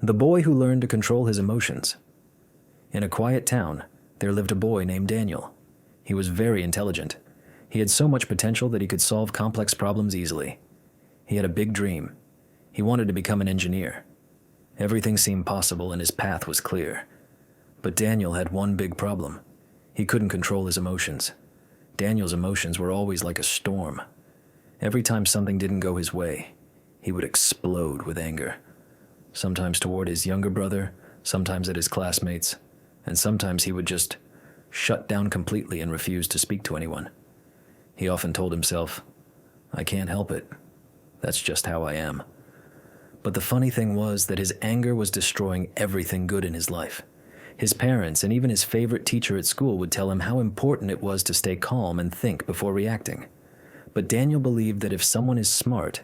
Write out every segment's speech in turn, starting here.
The boy who learned to control his emotions. In a quiet town, there lived a boy named Daniel. He was very intelligent. He had so much potential that he could solve complex problems easily. He had a big dream. He wanted to become an engineer. Everything seemed possible and his path was clear. But Daniel had one big problem. He couldn't control his emotions. Daniel's emotions were always like a storm. Every time something didn't go his way, he would explode with anger. Sometimes toward his younger brother, sometimes at his classmates, and sometimes he would just shut down completely and refuse to speak to anyone. He often told himself, "I can't help it. That's just how I am." But the funny thing was that his anger was destroying everything good in his life. His parents and even his favorite teacher at school would tell him how important it was to stay calm and think before reacting. But Daniel believed that if someone is smart,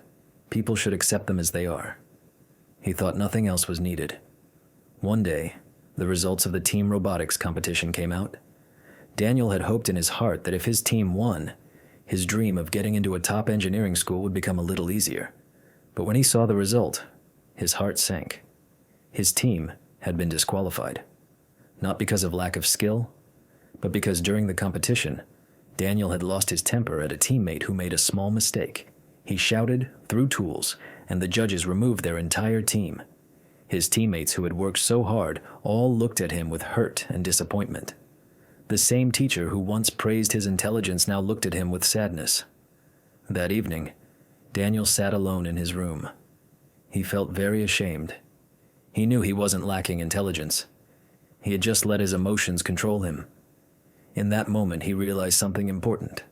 people should accept them as they are. He thought nothing else was needed. One day, the results of the team robotics competition came out. Daniel had hoped in his heart that if his team won, his dream of getting into a top engineering school would become a little easier. But when he saw the result, his heart sank. His team had been disqualified. Not because of lack of skill, but because during the competition, Daniel had lost his temper at a teammate who made a small mistake. He shouted, threw tools, and the judges removed their entire team. His teammates who had worked so hard all looked at him with hurt and disappointment. The same teacher who once praised his intelligence now looked at him with sadness. That evening, Daniel sat alone in his room. He felt very ashamed. He knew he wasn't lacking intelligence. He had just let his emotions control him. In that moment, he realized something important.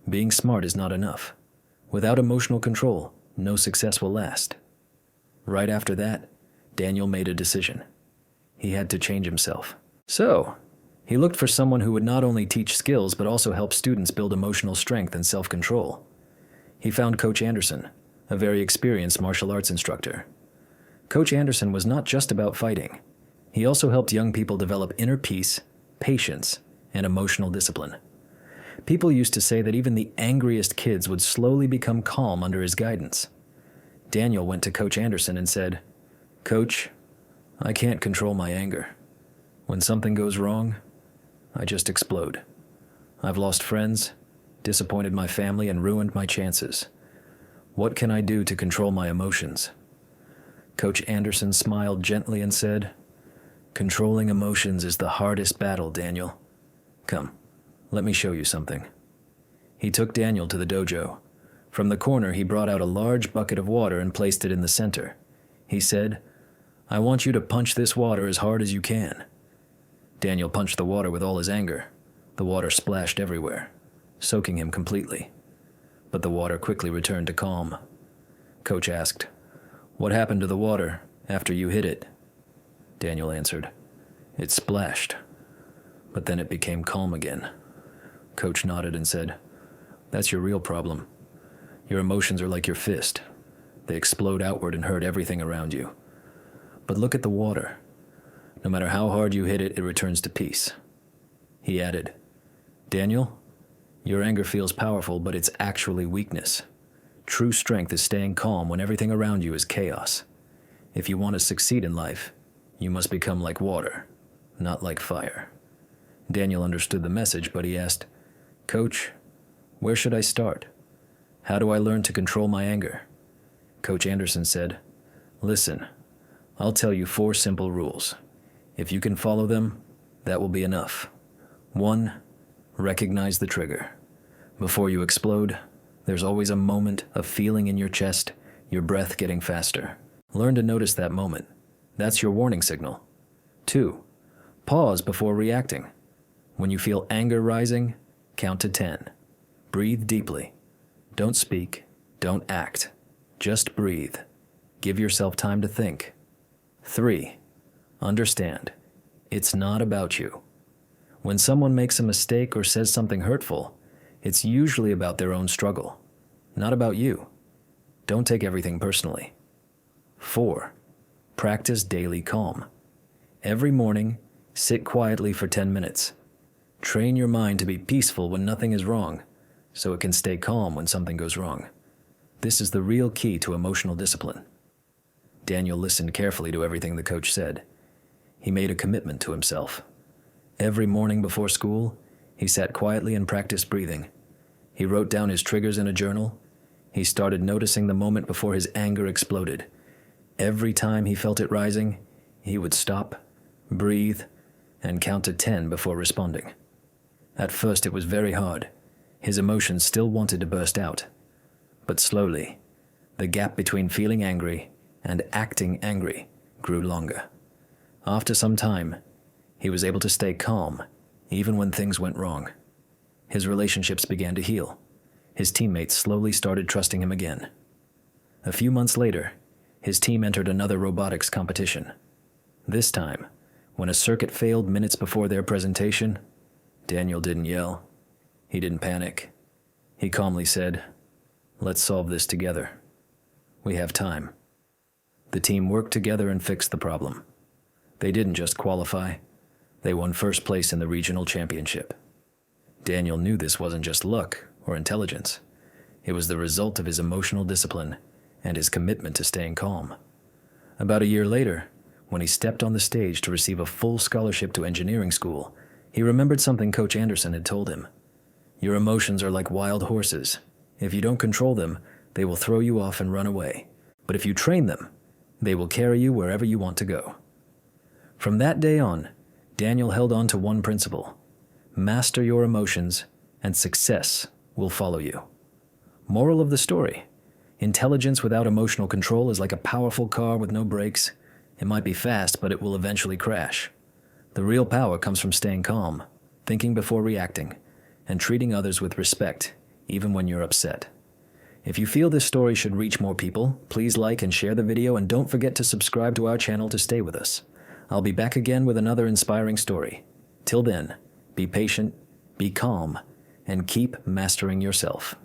Being smart is not enough. Without emotional control, no success will last. Right after that, Daniel made a decision. He had to change himself. So, he looked for someone who would not only teach skills but also help students build emotional strength and self-control. He found Coach Anderson, a very experienced martial arts instructor. Coach Anderson was not just about fighting. He also helped young people develop inner peace, patience, and emotional discipline. People used to say that even the angriest kids would slowly become calm under his guidance. Daniel went to Coach Anderson and said, "Coach, I can't control my anger. When something goes wrong, I just explode. I've lost friends, disappointed my family, and ruined my chances. What can I do to control my emotions?" Coach Anderson smiled gently and said, "Controlling emotions is the hardest battle, Daniel. Come, let me show you something." He took Daniel to the dojo. From the corner, he brought out a large bucket of water and placed it in the center. He said, "I want you to punch this water as hard as you can." Daniel punched the water with all his anger. The water splashed everywhere, soaking him completely. But the water quickly returned to calm. Coach asked, "What happened to the water after you hit it?" Daniel answered, "It splashed, but then it became calm again." Coach nodded and said, "That's your real problem. Your emotions are like your fist. They explode outward and hurt everything around you. But look at the water. No matter how hard you hit it, it returns to peace." He added, "Daniel, your anger feels powerful, but it's actually weakness. True strength is staying calm when everything around you is chaos. If you want to succeed in life, you must become like water, not like fire." Daniel understood the message, but he asked, "Coach, where should I start? How do I learn to control my anger?" Coach Anderson said, "Listen, I'll tell you 4 simple rules. If you can follow them, that will be enough. 1, recognize the trigger. Before you explode, there's always a moment, a feeling in your chest, your breath getting faster. Learn to notice that moment. That's your warning signal. 2, pause before reacting. When you feel anger rising, count to 10. Breathe deeply. Don't speak, don't act. Just breathe. Give yourself time to think. 3, understand. It's not about you. When someone makes a mistake or says something hurtful, it's usually about their own struggle, not about you. Don't take everything personally. 4, practice daily calm. Every morning, sit quietly for 10 minutes. Train your mind to be peaceful when nothing is wrong, so it can stay calm when something goes wrong. This is the real key to emotional discipline. Daniel listened carefully to everything the coach said. He made a commitment to himself. Every morning before school, he sat quietly and practiced breathing. He wrote down his triggers in a journal. He started noticing the moment before his anger exploded. Every time he felt it rising, he would stop, breathe, and count to 10 before responding. At first it was very hard. His emotions still wanted to burst out. But slowly, the gap between feeling angry and acting angry grew longer. After some time, he was able to stay calm, even when things went wrong. His relationships began to heal. His teammates slowly started trusting him again. A few months later, his team entered another robotics competition. This time, when a circuit failed minutes before their presentation, Daniel didn't yell. He didn't panic. He calmly said, "Let's solve this together. We have time." The team worked together and fixed the problem. They didn't just qualify, they won first place in the regional championship. Daniel knew this wasn't just luck or intelligence. It was the result of his emotional discipline and his commitment to staying calm. About a year later, when he stepped on the stage to receive a full scholarship to engineering school, he remembered something Coach Anderson had told him. "Your emotions are like wild horses. If you don't control them, they will throw you off and run away. But if you train them, they will carry you wherever you want to go." From that day on, Daniel held on to one principle: master your emotions, and success will follow you. Moral of the story: intelligence without emotional control is like a powerful car with no brakes. It might be fast, but it will eventually crash. The real power comes from staying calm, thinking before reacting, and treating others with respect, even when you're upset. If you feel this story should reach more people, please like and share the video, and don't forget to subscribe to our channel to stay with us. I'll be back again with another inspiring story. Till then, be patient, be calm, and keep mastering yourself.